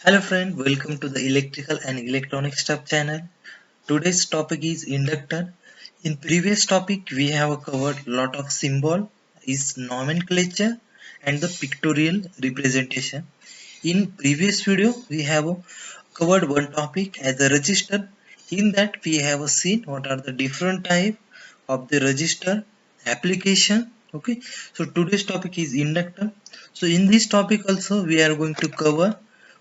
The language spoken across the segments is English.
Hello friend, welcome to the electrical and electronic stuff channel. Today's topic is inductor. In previous topic we have covered lot of symbol, is nomenclature and the pictorial representation. In previous video we have covered one topic as a register. In that we have seen what are the different type of the register application. Okay, so today's topic is inductor. So in this topic also we are going to cover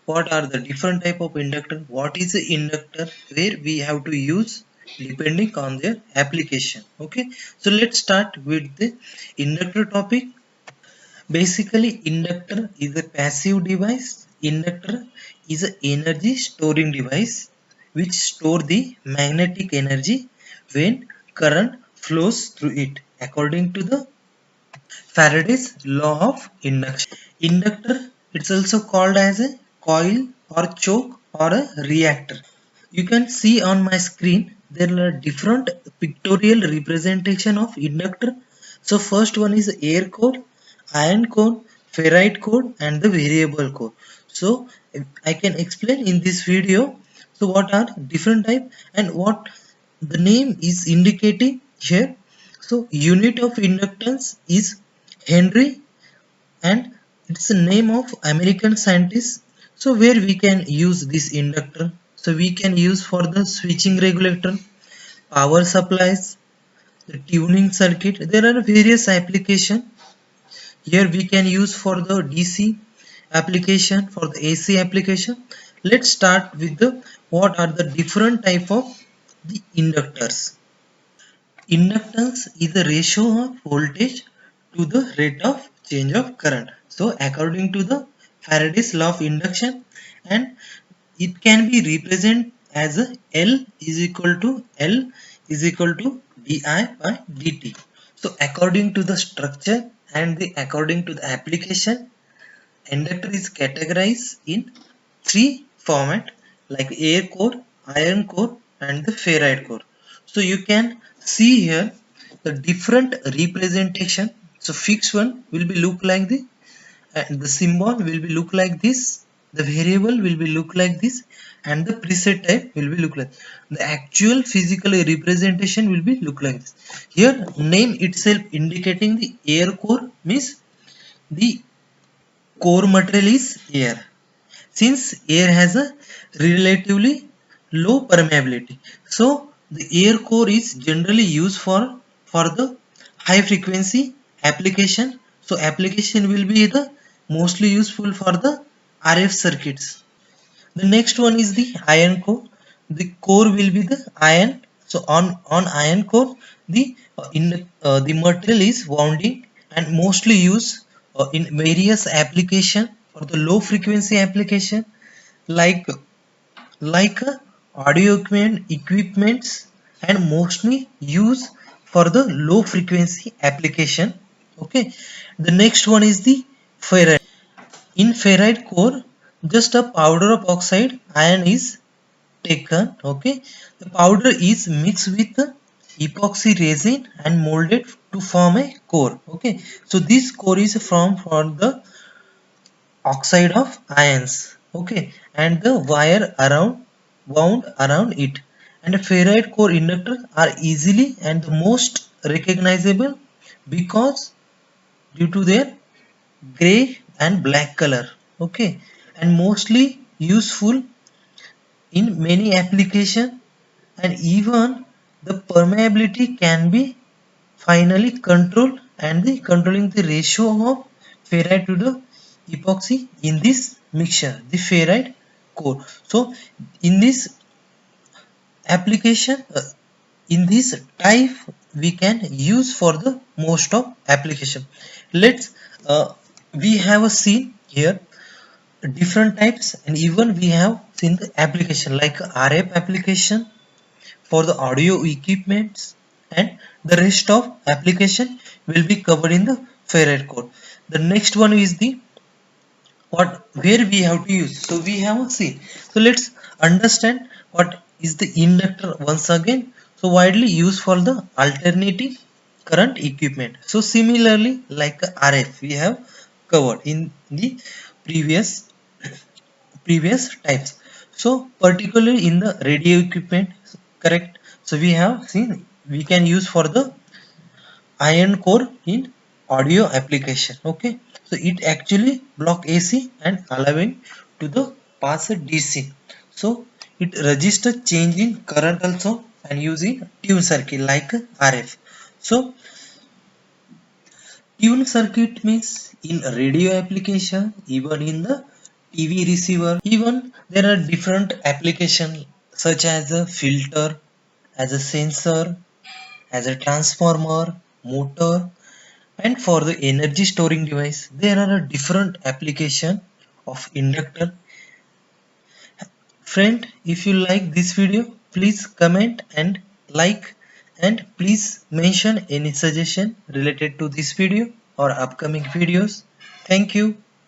what are the different type of inductor, what is the inductor, where we have to use depending on their application. Okay, so let's start with the inductor topic. Basically, inductor is a passive device. Inductor is an energy storing device which store the magnetic energy when current flows through it according to the Faraday's law of induction. Inductor, it's also called as a coil or choke or a reactor. You can see on my screen there are different pictorial representation of inductor. So first one is air core, iron core, ferrite core and the variable core. So I can explain in this video. So what are different type and what the name is indicating here. So unit of inductance is Henry and it's the name of American scientist. So where we can use this inductor, so we can use for the switching regulator, power supplies, the tuning circuit. There are various application. Here we can use for the DC application, for the AC application. Let's start with the what are the different type of the inductors. Inductance is the ratio of voltage to the rate of change of current. So according to the Faraday's law of induction, and it can be represented as a L is equal to di by dt. So according to the structure and according to the application, inductor is categorized in three format like air core, iron core and the ferrite core. So you can see here the different representation. So fixed one will be look like this and the symbol will be look like this, the variable will be look like this and the preset type will be look like the actual physical representation will be look like this. Here name itself indicating the air core means the core material is air. Since air has a relatively low permeability, so the air core is generally used for the high frequency application. So application will be the mostly useful for the RF circuits. The next one is the iron core. The core will be the iron. So on iron core the the material is wounding and mostly used in various application for the low frequency application like like audio equipments and mostly used for the low frequency application. Okay, the next one is the ferrite. In ferrite core just a powder of oxide iron is taken. Okay, the powder is mixed with epoxy resin and molded to form a core. Okay, so this core is from for the oxide of ions. Okay, and the wire around wound around it, and a ferrite core inductor are easily and the most recognizable because due to their gray and black color. Okay, and mostly useful in many application, and even the permeability can be finally controlled and the controlling the ratio of ferrite to the epoxy in this mixture, the ferrite core. So in this application, in this type we can use for the most of application. Let's we have a seen here different types, and even we have seen the application like RF application for the audio equipments, and the rest of application will be covered in the ferrite core. The next one is the what where we have to use. So we have a see. So let's understand what is the inductor once again. So widely used for the alternating current equipment. So similarly like RF we have covered in the previous previous types. So particularly in the radio equipment, correct, so we have seen we can use for the iron core in audio application. Okay, so it actually block AC and allowing to the pass a DC. So it register change in current also and using tune circuit like RF. So tune circuit means in radio application, even in the TV receiver, even there are different application such as a filter, as a sensor, as a transformer, motor, and for the energy storing device. There are a different application of inductor. Friend, if you like this video, please comment and like, and please mention any suggestion related to this video or upcoming videos. Thank you.